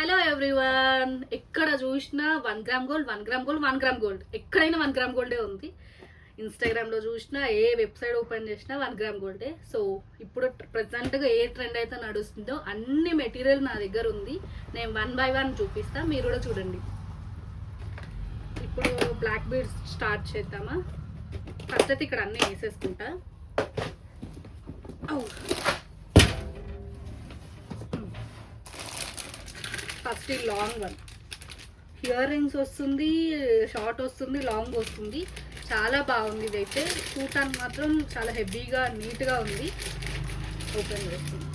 Hello everyone. ఎక్కడ చూసినా 1 gram gold 1 gram gold 1 gram gold. ఎక్కడైనా 1 గ్రామ్ గోల్డే ఉంది. ఇన్స్టాగ్రామ్లో చూసినా, ఏ వెబ్సైట్ ఓపెన్ చేసినా 1 గ్రామ్ గోల్డే. సో ఇప్పుడు ప్రజెంట్గా ఏ ట్రెండ్ అయితే నడుస్తుందో అన్ని మెటీరియల్ నా దగ్గర ఉంది. నేను 1 బై 1 చూపిస్తా, మీరు కూడా చూడండి. ఇప్పుడు బ్లాక్ బీడ్స్ స్టార్ట్ చేద్దామా? ఫస్ట్ అయితే ఇక్కడ అన్నీ వేసేసుకుంటా. ఫస్ట్ ఈ లాంగ్ వన్, ఇయర్ రింగ్స్ వస్తుంది, షార్ట్ వస్తుంది, లాంగ్ వస్తుంది. చాలా బాగుంది. ఇదైతే చూడటానికి మాత్రం చాలా హెవీగా నీట్గా ఉంది. ఓపెన్ చేస్తుంది,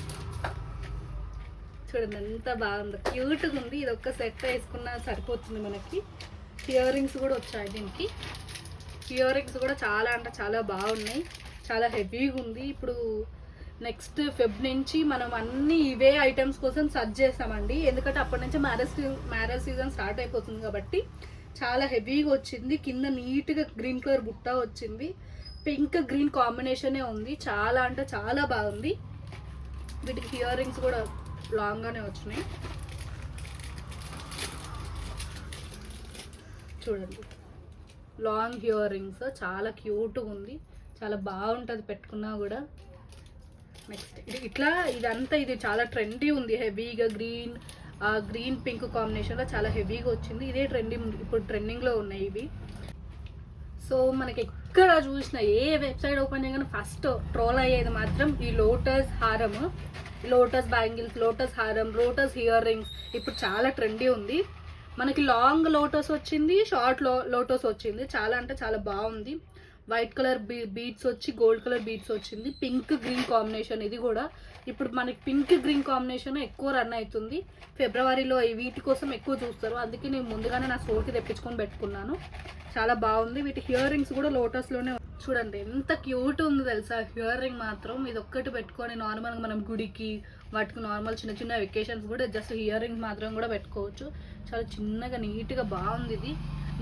చూడండి ఎంత బాగుందో, క్యూట్గా ఉంది. ఇది ఒక్క సెట్ వేసుకున్నా సరిపోతుంది మనకి. ఇయర్ రింగ్స్ కూడా వచ్చాయి దీనికి. ఇయర్ రింగ్స్ కూడా చాలా అంటే చాలా బాగున్నాయి, చాలా హెవీగా ఉంది. ఇప్పుడు నెక్స్ట్ ఫెబ్ నుంచి మనం అన్ని ఇవే ఐటమ్స్ కోసం సర్చ్ చేస్తామండి. ఎందుకంటే అప్పటి నుంచి మ్యారేజ్ సీజన్ స్టార్ట్ అయిపోతుంది కాబట్టి చాలా హెవీగా వచ్చింది. కింద నీట్గా గ్రీన్ కలర్ బుట్ట వచ్చింది. పింక్ గ్రీన్ కాంబినేషనే ఉంది. చాలా అంటే చాలా బాగుంది. వీటికి ఇయర్ రింగ్స్ కూడా లాంగ్గానే వచ్చినాయి. చూడండి, లాంగ్ ఇయర్ రింగ్స్ చాలా క్యూట్గా ఉంది. చాలా బాగుంటుంది పెట్టుకున్నా కూడా. నెక్స్ట్ ఇదంతా ఇది చాలా ట్రెండీ ఉంది. హెవీగా గ్రీన్ పింక్ కాంబినేషన్లో చాలా హెవీగా వచ్చింది. ఇదే ఇప్పుడు ట్రెండింగ్లో ఉన్నాయి ఇవి. సో మనకి ఎక్కడ చూసినా, ఏ వెబ్సైట్ ఓపెన్ చేయగానే ఫస్ట్ ట్రోల్ అయ్యేది మాత్రం ఈ లోటస్ హారం, లోటస్ బ్యాంగిల్స్, లోటస్ హారం, లోటస్ ఇయర్ రింగ్స్ ఇప్పుడు చాలా ట్రెండీ ఉంది. మనకి లాంగ్ లోటస్ వచ్చింది, షార్ట్ లోటస్ వచ్చింది. చాలా అంటే చాలా బాగుంది. వైట్ కలర్ బీడ్స్ వచ్చి గోల్డ్ కలర్ బీడ్స్ వచ్చింది. పింక్ గ్రీన్ కాంబినేషన్ ఇది కూడా. ఇప్పుడు మనకి పింక్ గ్రీన్ కాంబినేషన్ ఎక్కువ రన్ అవుతుంది. ఫిబ్రవరిలో వీటి కోసం ఎక్కువ చూస్తారు. అందుకే నేను ముందుగానే నా స్టోర్కి తెప్పించుకొని పెట్టుకున్నాను. చాలా బాగుంది. వీటి ఇయర్ రింగ్స్ కూడా లోటస్లోనే. చూడండి ఎంత క్యూట్ ఉంది తెలుసా ఇయర్ రింగ్ మాత్రం. ఇది ఒక్కటి పెట్టుకొని నార్మల్గా మనం గుడికి వాటికి నార్మల్ చిన్న చిన్న వెకేషన్స్ కూడా జస్ట్ ఇయర్ రింగ్స్ మాత్రం కూడా పెట్టుకోవచ్చు. చాలా చిన్నగా నీట్గా బాగుంది. ఇది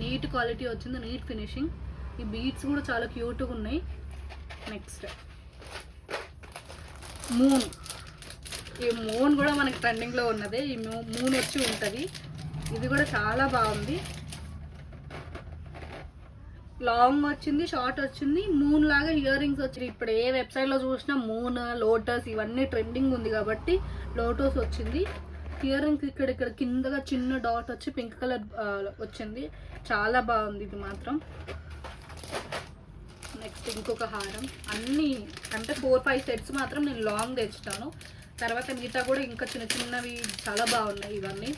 నీట్ క్వాలిటీ వచ్చింది, నీట్ ఫినిషింగ్. ఈ బీడ్స్ కూడా చాలా క్యూట్గా ఉన్నాయి. Next moon. ఈ మూన్ కూడా మనకి ట్రెండింగ్లో ఉన్నదే. ఈ మూన్ వచ్చి ఉంటుంది. ఇది కూడా చాలా బాగుంది. లాంగ్ వచ్చింది, షార్ట్ వచ్చింది, మూన్ లాగా ఇయర్ రింగ్స్ వచ్చింది. ఇప్పుడు ఏ వెబ్సైట్లో చూసినా మూన్, లోటస్ ఇవన్నీ ట్రెండింగ్ ఉంది కాబట్టి లోటస్ వచ్చింది. ఇయర్ రింగ్స్ ఇక్కడ కిందగా చిన్న డాట్ వచ్చి పింక్ కలర్ వచ్చింది. చాలా బాగుంది ఇది మాత్రం. నెక్స్ట్ ఇంకొక హారం. అన్నీ అంటే 4-5 సెట్స్ మాత్రం నేను లాంగ్ తెచ్చుతాను. తర్వాత మిగతా కూడా ఇంకా చిన్న చిన్నవి చాలా బాగున్నాయి ఇవన్నీ.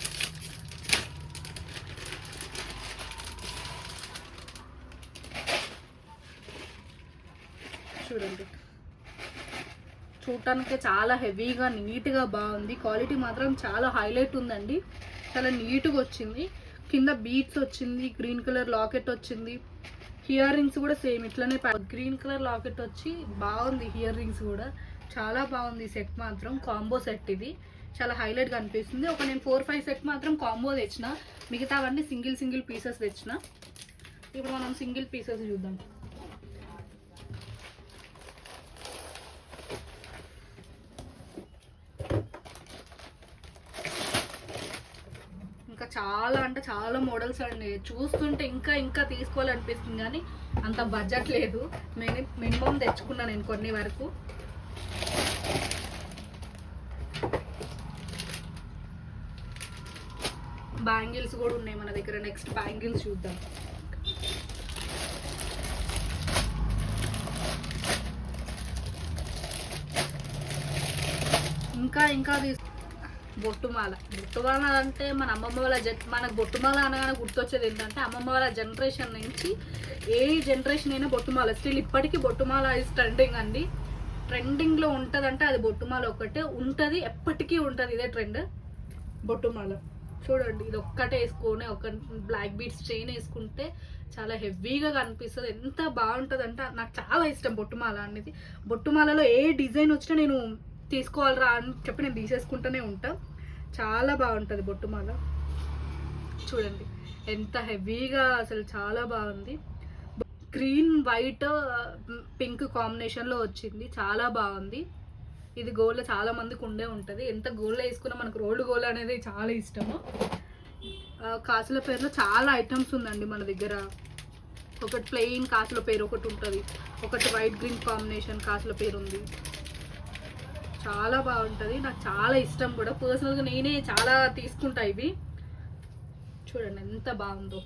చూడండి, చూడటానికి చాలా హెవీగా నీట్గా బాగుంది. క్వాలిటీ మాత్రం చాలా హైలైట్ ఉందండి. చాలా నీట్గా వచ్చింది. కింద బీడ్స్ వచ్చింది, గ్రీన్ కలర్ లాకెట్ వచ్చింది. ఇయర్ రింగ్స్ కూడా సేమ్ ఇట్లనే గ్రీన్ కలర్ లాకెట్ వచ్చి బాగుంది. ఇయర్ రింగ్స్ కూడా చాలా బాగుంది. సెట్ మాత్రం కాంబో సెట్. ఇది చాలా హైలైట్గా అనిపిస్తుంది. నేను 4-5 సెట్ మాత్రం కాంబో తెచ్చిన, మిగతావన్నీ సింగిల్ పీసెస్ తెచ్చిన. ఇప్పుడు మనం సింగిల్ పీసెస్ చూద్దాం. చాలా అంటే చాలా మోడల్స్ అండి. చూస్తుంటే ఇంకా తీసుకోవాలనిపిస్తుంది కానీ అంత బడ్జెట్ లేదు. మినిమం తెచ్చుకున్నా నేను కొన్ని వరకు. బ్యాంగిల్స్ కూడా ఉన్నాయి మన దగ్గర. నెక్స్ట్ బ్యాంగిల్స్ చూద్దాం. ఇంకా బొట్టుమాల అంటే మన అమ్మమ్మ వాళ్ళ మనకు బొట్టుమాల అనగానే గుర్తొచ్చేది ఏంటంటే అమ్మమ్మ వాళ్ళ జనరేషన్ నుంచి ఏ జనరేషన్ అయినా బొట్టుమాల స్టిల్ ఇప్పటికీ బొట్టుమాల ఇస్ ట్రెండింగ్ అండి. ట్రెండింగ్లో ఉంటుందంటే అది బొట్టుమాల ఒక్కటే ఉంటుంది, ఎప్పటికీ ఉంటుంది ఇదే ట్రెండ్ బొట్టుమాల. చూడండి, ఇది ఒక్కటే వేసుకొని ఒక బ్లాక్ బీడ్స్ చైన్ వేసుకుంటే చాలా హెవీగా కనిపిస్తుంది. ఎంత బాగుంటుంది అంటే నాకు చాలా ఇష్టం బొట్టుమాల అనేది. బొట్టుమాలలో ఏ డిజైన్ వచ్చినా నేను తీసుకోవాలరా అని చెప్పి నేను తీసేసుకుంటూనే ఉంటా. చాలా బాగుంటుంది బొట్టుమాల. చూడండి ఎంత హెవీగా, అసలు చాలా బాగుంది. గ్రీన్ వైట్ పింక్ కాంబినేషన్లో వచ్చింది. చాలా బాగుంది. ఇది గోల్డ్ చాలా మందికి ఉండే ఉంటుంది. ఎంత గోల్డ్ వేసుకున్నా మనకు రోల్డ్ గోల్డ్ అనేది చాలా ఇష్టము. కాసుల పేరులో చాలా ఐటమ్స్ ఉందండి మన దగ్గర. ఒకటి ప్లెయిన్ కాసుల పేరు ఒకటి ఉంటుంది, ఒకటి వైట్ గ్రీన్ కాంబినేషన్ కాసుల పేరు ఉంది. చాలా బాగుంటుంది, నాకు చాలా ఇష్టం కూడా. పర్సనల్గా నేనే చాలా తీసుకుంటా ఇవి. చూడండి ఎంత బాగుందో,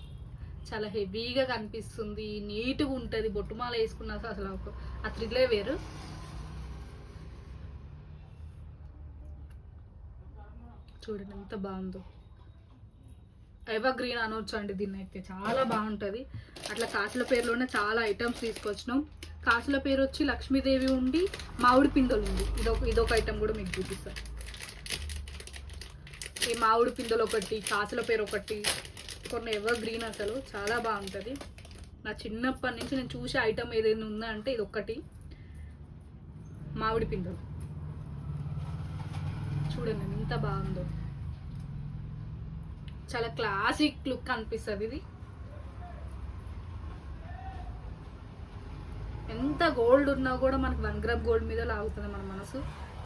చాలా హెవీగా కనిపిస్తుంది, నీట్గా ఉంటుంది. బొట్టుమాల వేసుకున్నా అసలు ఆ థ్రిల్లే వేరు. చూడండి ఎంత బాగుందో. ఎవర్ గ్రీన్ అనొచ్చు అండి దీన్ని అయితే, చాలా బాగుంటుంది. అట్లా కాసుల పేరులోనే చాలా ఐటమ్స్ తీసుకొచ్చినాం. కాసుల పేరు వచ్చి లక్ష్మీదేవి ఉండి మామిడి పిందెలు ఉంది. ఇదొక ఐటమ్ కూడా మీకు చూపిస్తాను. ఈ మామిడి పిందెలు ఒకటి, కాసుల పేరు ఒకటి, కొన్ని ఎవర్ గ్రీన్ అసలు చాలా బాగుంటుంది. నా చిన్నప్పటి నుంచి నేను చూసే ఐటమ్ ఏదైనా ఉందా అంటే ఇది ఒక్కటి, మామిడి పిందెలు. చూడండి ఎంత బాగుందో, చాలా క్లాసిక్ లుక్ అనిపిస్తుంది ఇది. ఎంత గోల్డ్ ఉన్నా కూడా మనకి 1 గ్రామ్ గోల్డ్ మీద లాగుతుంది మన మనసు.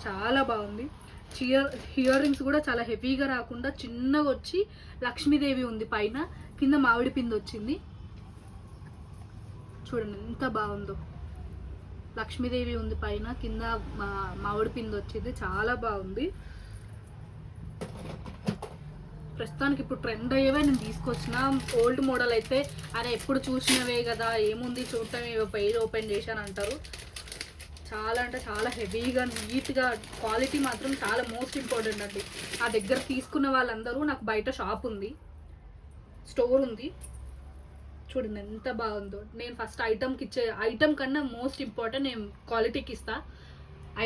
చాలా బాగుంది. ఇయర్ రింగ్స్ కూడా చాలా హెవీగా రాకుండా చిన్నగా వచ్చి లక్ష్మీదేవి ఉంది పైన, కింద మామిడి పిండి వచ్చింది. చూడండి ఎంత బాగుందో, లక్ష్మీదేవి ఉంది పైన, కింద మామిడి పిండి వచ్చింది. చాలా బాగుంది. ప్రస్తుతానికి ఇప్పుడు ట్రెండ్ అయ్యేవే నేను తీసుకొచ్చిన. ఓల్డ్ మోడల్ అయితే అరే ఎప్పుడు చూసినవే కదా, ఏముంది చూడటం, పేజ్ ఓపెన్ చేశాను అంటారు. చాలా అంటే చాలా హెవీగా నీట్గా, క్వాలిటీ మాత్రం చాలా మోస్ట్ ఇంపార్టెంట్ అండి. ఆ దగ్గర తీసుకున్న వాళ్ళందరూ, నాకు బయట షాప్ ఉంది, స్టోర్ ఉంది. చూడండి ఎంత బాగుందో. నేను ఫస్ట్ ఐటమ్కి ఇచ్చే ఐటమ్ కన్నా మోస్ట్ ఇంపార్టెంట్ నేను క్వాలిటీకి ఇస్తా.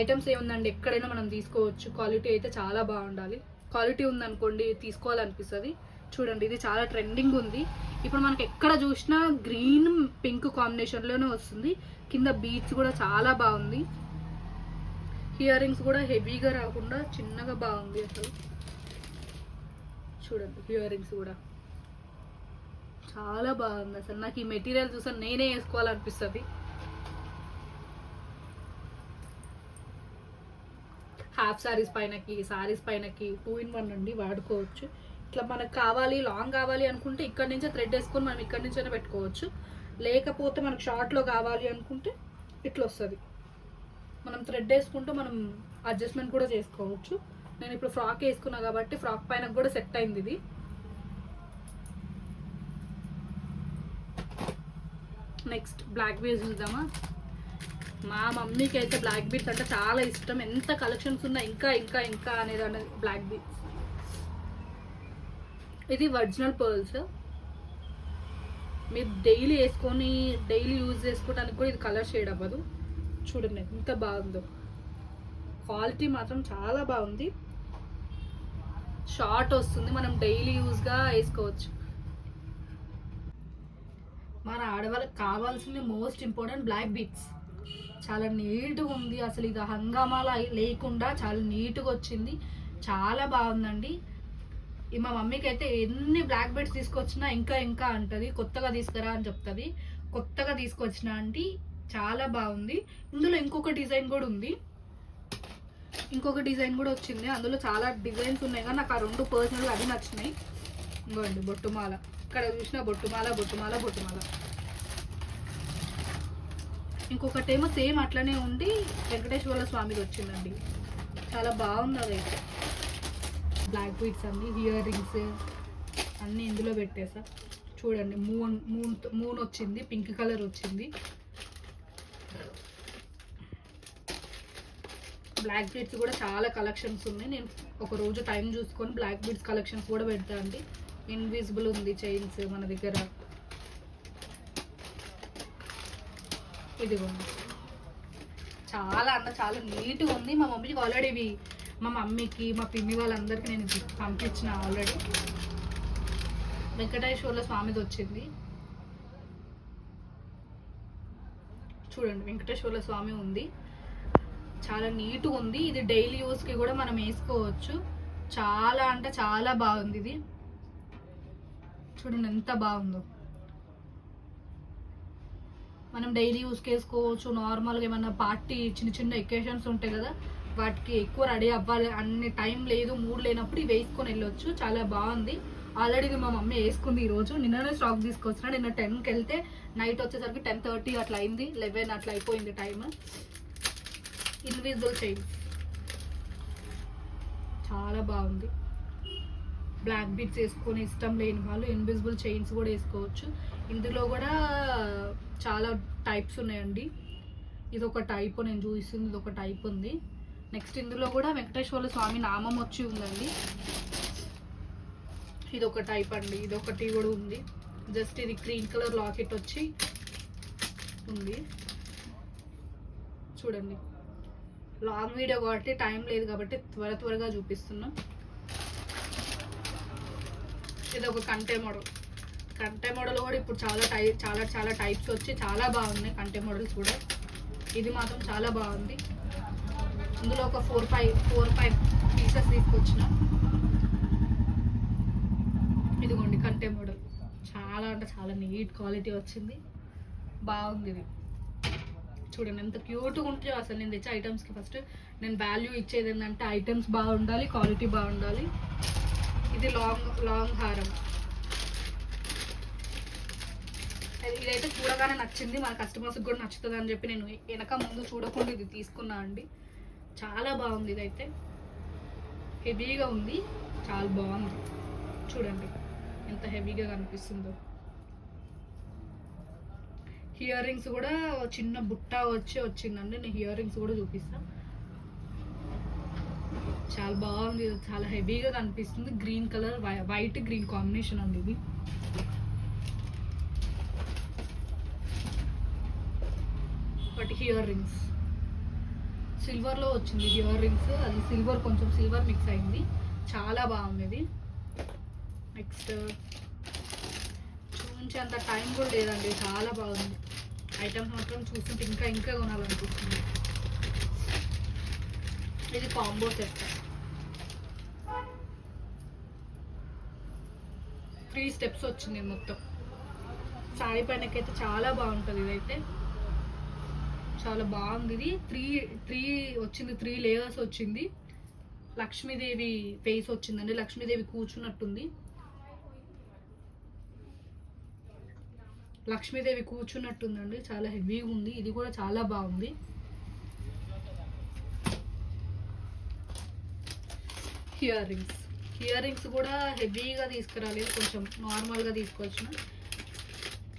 ఐటమ్స్ ఏముందండి ఎక్కడైనా మనం తీసుకోవచ్చు, క్వాలిటీ అయితే చాలా బాగుండాలి. క్వాలిటీ ఉందనుకోండి తీసుకోవాలనిపిస్తుంది. చూడండి ఇది చాలా ట్రెండింగ్ ఉంది ఇప్పుడు. మనకి ఎక్కడ చూసినా గ్రీన్ పింక్ కాంబినేషన్లోనే వస్తుంది. కింద బీడ్స్ కూడా చాలా బాగుంది. ఇయర్ రింగ్స్ కూడా హెవీగా రాకుండా చిన్నగా బాగుంది అసలు. చూడండి ఇయర్ రింగ్స్ కూడా చాలా బాగుంది అసలు. నాకు ఈ మెటీరియల్ చూసా నేనే వేసుకోవాలనిపిస్తుంది. హాఫ్ సారీస్ పైనకి, సారీస్ పైనకి 2 in 1 నుండి వాడుకోవచ్చు. ఇట్లా మనకు కావాలి, లాంగ్ కావాలి అనుకుంటే ఇక్కడ నుంచే థ్రెడ్ వేసుకొని మనం ఇక్కడ నుంచైనా పెట్టుకోవచ్చు. లేకపోతే మనకు షార్ట్లో కావాలి అనుకుంటే ఇట్లా వస్తుంది. మనం థ్రెడ్ వేసుకుంటూ మనం అడ్జస్ట్మెంట్ కూడా చేసుకోవచ్చు. నేను ఇప్పుడు ఫ్రాక్ వేసుకున్నా కాబట్టి ఫ్రాక్ పైన కూడా సెట్ అయింది ఇది. నెక్స్ట్ బ్లాక్ బీడ్స్ చూద్దామా. మా మమ్మీకి అయితే బ్లాక్ బీడ్స్ అంటే చాలా ఇష్టం. ఎంత కలెక్షన్స్ ఉన్నా ఇంకా ఇంకా ఇంకా అనేది బ్లాక్ బీడ్స్. ఇది ఒరిజినల్ పర్ల్స్. మీరు డైలీ వేసుకొని డైలీ యూజ్ చేసుకోవడానికి కూడా ఇది కలర్ షేడ్ అవ్వదు. చూడండి ఎంత బాగుందో, క్వాలిటీ మాత్రం చాలా బాగుంది. షార్ట్ వస్తుంది, మనం డైలీ యూజ్గా వేసుకోవచ్చు. మన ఆడవాళ్ళకి కావాల్సింది మోస్ట్ ఇంపార్టెంట్ బ్లాక్ బీడ్స్. చాలా నీట్గా ఉంది అసలు. ఇది హంగామాలా లేకుండా చాలా నీట్గా వచ్చింది, చాలా బాగుందండి. మా మమ్మీకి అయితే ఎన్ని బ్లాక్ బీడ్స్ తీసుకొచ్చినా ఇంకా ఇంకా అంటది, కొత్తగా తీసుకురా అని చెప్తుంది. కొత్తగా తీసుకొచ్చిన అంటే చాలా బాగుంది. ఇందులో ఇంకొక డిజైన్ కూడా ఉంది, ఇంకొక డిజైన్ కూడా వచ్చింది. అందులో చాలా డిజైన్స్ ఉన్నాయి కానీ నాకు ఆ 2 పర్సనల్గా అది నచ్చినాయి. ఇంకోండి బొట్టుమాల, ఇక్కడ చూసిన బొట్టుమాల బొట్టుమాల బొట్టుమాల. ఇంకొకటేమో సేమ్ అట్లనే ఉండి వెంకటేశ్వర స్వామిది వచ్చిందండి, చాలా బాగుంది. అదైతే బ్లాక్ బీడ్స్ అన్ని, ఇయర్ రింగ్స్ అన్నీ ఇందులో పెట్టేసా. చూడండి మూన్ వచ్చింది, పింక్ కలర్ వచ్చింది. బ్లాక్ బీడ్స్ కూడా చాలా కలెక్షన్స్ ఉన్నాయి. నేను ఒక రోజు టైం చూసుకొని బ్లాక్ బీడ్స్ కలెక్షన్స్ కూడా పెడతా అండి. ఇన్విజిబుల్ ఉంది చైన్స్ మన దగ్గర. ఇదిగోండి చాలా చాలా నీట్గా ఉంది. మా మమ్మీకి ఆల్రెడీ ఇవి, మా మమ్మీకి మా పిన్ని వాళ్ళందరికీ నేను పంపించిన ఆల్రెడీ. వెంకటేశ్వర్ల స్వామిది వచ్చింది. చూడండి వెంకటేశ్వర్ల స్వామి ఉంది, చాలా నీట్గా ఉంది. ఇది డైలీ యూస్కి కూడా మనం వేసుకోవచ్చు. చాలా అంటే చాలా బాగుంది ఇది. చూడండి ఎంత బాగుందో. మనం డైలీ యూస్కి వేసుకోవచ్చు. నార్మల్గా ఏమన్నా పార్టీ చిన్న చిన్న ఎకేషన్స్ ఉంటాయి కదా, వాటికి ఎక్కువ రెడీ అవ్వాలి అన్ని టైం లేదు, మూడ్ లేనప్పుడు ఇవి వేసుకొని వెళ్ళొచ్చు. చాలా బాగుంది. ఆల్రెడీ ఇది మా మమ్మీ వేసుకుంది ఈరోజు. నిన్ననే స్టాక్ తీసుకొచ్చిన. నిన్న 10కి వెళ్తే నైట్ వచ్చేసరికి 10:30 అట్లా అయింది, 11 అట్లా అయిపోయింది టైం. ఇన్విజిబుల్ చైన్స్ చాలా బాగుంది. బ్లాక్ బీడ్స్ వేసుకొని ఇష్టం లేని వాళ్ళు ఇన్విజిబుల్ చైన్స్ కూడా వేసుకోవచ్చు. ఇందులో కూడా చాలా టైప్స్ ఉన్నాయండి. ఇది ఒక టైప్ నేను చూపిస్తుంది, ఇది ఒక టైప్ ఉంది. నెక్స్ట్ ఇందులో కూడా వెంకటేశ్వర స్వామి నామం వచ్చి ఉందండి. ఇది ఒక టైప్ అండి. ఇది ఒకటి కూడా ఉంది. జస్ట్ ఇది గ్రీన్ కలర్ లాకెట్ వచ్చి ఉంది. చూడండి, లాంగ్ వీడియో కాబట్టి టైం లేదు కాబట్టి త్వరగా చూపిస్తున్నాం. ఇది ఒక కంటే మోడల్. కంటే మోడల్ కూడా ఇప్పుడు చాలా టైప్స్ వచ్చి చాలా బాగున్నాయి కంటే మోడల్స్ కూడా. ఇది మాత్రం చాలా బాగుంది. ఇందులో ఒక 4-5 పీసెస్ తీసుకొచ్చిన. ఇదిగోండి కంటే మోడల్. చాలా అంటే చాలా నీట్ క్వాలిటీ వచ్చింది, బాగుంది. ఇది చూడండి ఎంత క్యూట్గా ఉంటుందో. అసలు నేను తెచ్చే ఐటమ్స్కి ఫస్ట్ నేను వాల్యూ ఇచ్చేది ఏంటంటే ఐటమ్స్ బాగుండాలి, క్వాలిటీ బాగుండాలి. ఇది లాంగ్ హారం. ఇదైతే చూడగానే నచ్చింది, మన కస్టమర్స్కి కూడా నచ్చుతుంది అని చెప్పి నేను వెనక ముందు చూడకుండా ఇది తీసుకున్నా అండి. చాలా బాగుంది. ఇదైతే హెవీగా ఉంది, చాలా బాగుంది. చూడండి ఎంత హెవీగా కనిపిస్తుందో. ఇయర్ రింగ్స్ కూడా చిన్న బుట్ట వచ్చిందండి. నేను ఇయర్ రింగ్స్ కూడా చూపిస్తాను. చాలా బాగుంది, చాలా హెవీగా కనిపిస్తుంది. Green colour, white green combination అండి ఇది. బట్ ఇయర్ రింగ్స్ సిల్వర్లో వచ్చింది. ఇయర్ రింగ్స్ అది సిల్వర్, కొంచెం సిల్వర్ మిక్స్ అయింది. చాలా బాగుంది ఇది. నెక్స్ట్ చూపించేంత టైం కూడా లేదండి, చాలా బాగుంది. ఐటమ్స్ మాత్రం చూస్తుంటే ఇంకా కొనాలనిపిస్తుంది. ఇది కాంబో సెట్. 3 స్టెప్స్ వచ్చింది మొత్తం. సారీ పైనకైతే చాలా బాగుంటుంది. ఇదైతే చాలా బాగుంది. ఇది 3 వచ్చింది, 3 లేయర్స్ వచ్చింది. లక్ష్మీదేవి ఫేస్ వచ్చిందండి. లక్ష్మీదేవి కూర్చున్నట్టుంది. లక్ష్మీదేవి కూర్చున్నట్టుందండి. చాలా హెవీగా ఉంది. ఇది కూడా చాలా బాగుంది. ఇయర్ రింగ్స్ కూడా హెవీగా తీసుకురాలేదు, కొంచెం నార్మల్గా తీసుకొచ్చిన.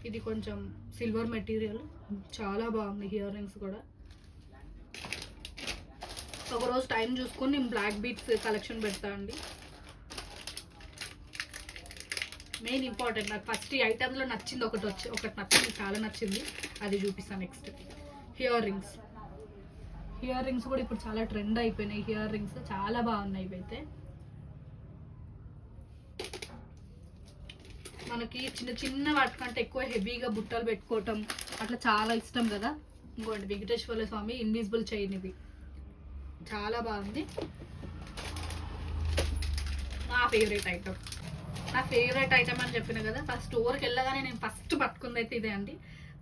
ఇది కొంచెం సిల్వర్ మెటీరియల్, చాలా బాగుంది. ఇయర్ రింగ్స్ కూడా ఒకరోజు టైం చూసుకొని నేను బ్లాక్ బీట్స్ కలెక్షన్ పెడతా అండి. మెయిన్ ఇంపార్టెంట్ నాకు ఫస్ట్ ఈ ఐటమ్లో నచ్చింది ఒకటి నచ్చింది, చాలా నచ్చింది, అది చూపిస్తాను. నెక్స్ట్ ఇయర్ రింగ్స్ కూడా ఇప్పుడు చాలా ట్రెండ్ అయిపోయినాయి. ఇయర్ రింగ్స్ చాలా బాగున్నాయి. ఇవైతే మనకి చిన్న వాటికంటే ఎక్కువ హెవీగా బుట్టలు పెట్టుకోవటం అట్లా చాలా ఇష్టం కదా. ఇంకోటి వెంకటేశ్వర స్వామి ఇన్విజిబుల్ చైన్. ఇది చాలా బాగుంది. నా ఫేవరెట్ ఐటమ్ అని చెప్పిన కదా. ఫస్ట్ స్టోర్కి వెళ్ళగానే నేను ఫస్ట్ పట్టుకుంది అయితే ఇదే అండి.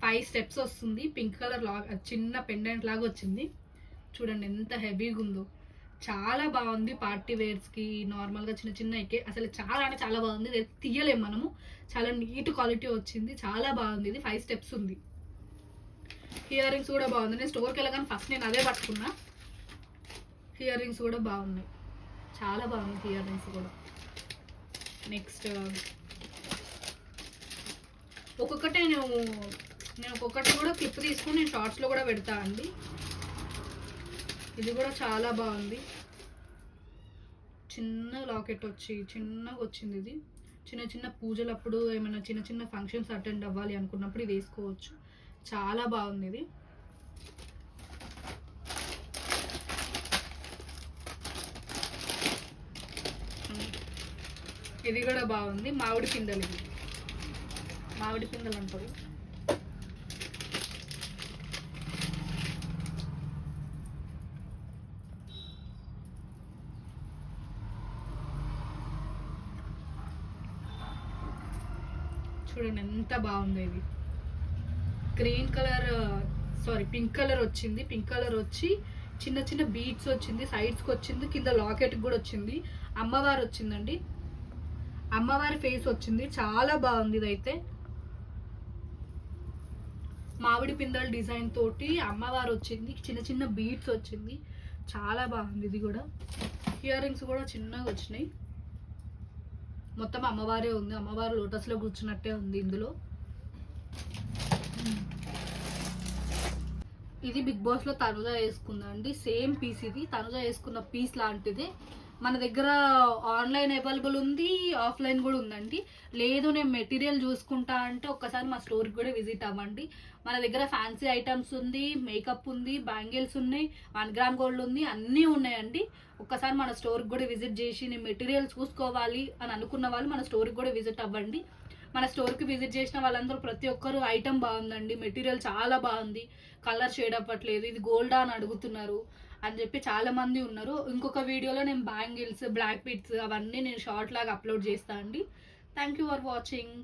5 స్టెప్స్ వస్తుంది. పింక్ కలర్ చిన్న పెండెంట్ లాగా వచ్చింది. చూడండి ఎంత హెవీగా ఉందో, చాలా బాగుంది. పార్టీ వేర్స్కి నార్మల్గా చిన్నకి అసలు చాలా అంటే చాలా బాగుంది. తీయలేము మనము, చాలా నీట్ క్వాలిటీ వచ్చింది, చాలా బాగుంది. ఇది 5 స్టెప్స్ ఉంది. ఇయర్ రింగ్స్ కూడా బాగుంది. నేను స్టోర్కి వెళ్ళగానే ఫస్ట్ నేను అదే పట్టుకున్నా. ఇయర్ రింగ్స్ కూడా బాగున్నాయి, చాలా బాగుంది ఇయర్ రింగ్స్ కూడా. నెక్స్ట్ ఒక్కొక్కటే నేను ఒక్కొక్కటి కూడా క్లిప్ తీసుకొని నేను షార్ట్స్లో కూడా పెడతా అండి. ఇది కూడా చాలా బాగుంది. చిన్న లాకెట్ చిన్నగా వచ్చింది. ఇది చిన్న పూజలప్పుడు ఏమైనా చిన్న ఫంక్షన్స్ అటెండ్ అవ్వాలి అనుకున్నప్పుడు ఇది వేసుకోవచ్చు. చాలా బాగుంది. ఇది కూడా బాగుంది. మామిడి పిందెలు అంటారు. చూడండి ఎంత బాగుంది. ఇది పింక్ కలర్ వచ్చింది. పింక్ కలర్ వచ్చి చిన్న చిన్న బీడ్స్ వచ్చింది, సైడ్స్కి వచ్చింది, కింద లాకెట్కి కూడా వచ్చింది. అమ్మవారు వచ్చిందండి, అమ్మవారి ఫేస్ వచ్చింది. చాలా బాగుంది ఇదైతే. మామిడి పిందెల డిజైన్ తోటి అమ్మవారు వచ్చింది, చిన్న చిన్న బీడ్స్ వచ్చింది. చాలా బాగుంది ఇది కూడా. ఇయర్ రింగ్స్ కూడా చిన్నగా వచ్చినాయి. మొత్తం అమ్మవారే ఉంది, అమ్మవారు లోటస్లో కూర్చున్నట్టే ఉంది ఇందులో. ఇది బిగ్ బాస్లో తనుజ వేసుకుందండి, సేమ్ పీస్. ఇది తనుజ వేసుకున్న పీస్ లాంటిది. మన దగ్గర ఆన్లైన్ అవైలబుల్ ఉంది, ఆఫ్లైన్ కూడా ఉందండి. లేదు నేను మెటీరియల్ చూసుకుంటా అంటే ఒక్కసారి మా స్టోర్కి కూడా విజిట్ అవ్వండి. మన దగ్గర ఫ్యాన్సీ ఐటమ్స్ ఉంది, మేకప్ ఉంది, బ్యాంగిల్స్ ఉన్నాయి, 1 గ్రామ్ గోల్డ్ ఉంది, అన్నీ ఉన్నాయండి. ఒక్కసారి మన స్టోర్కి కూడా విజిట్ చేసి నేను మెటీరియల్ చూసుకోవాలి అని అనుకున్న వాళ్ళు మన స్టోర్కి కూడా విజిట్ అవ్వండి. మన స్టోర్కి విజిట్ చేసిన వాళ్ళందరూ ప్రతి ఒక్కరు ఐటమ్ బాగుందండి, మెటీరియల్ చాలా బాగుంది, కలర్ షేడ్ అవ్వట్లేదు, ఇది గోల్డా అని అడుగుతున్నారు అని చెప్పి చాలా మంది ఉన్నారు. ఇంకొక వీడియోలో నేను బ్యాంగిల్స్, బ్లాక్ బీడ్స్ అవన్నీ నేను షార్ట్ లాగా అప్లోడ్ చేస్తాను అండి. Thank you for watching.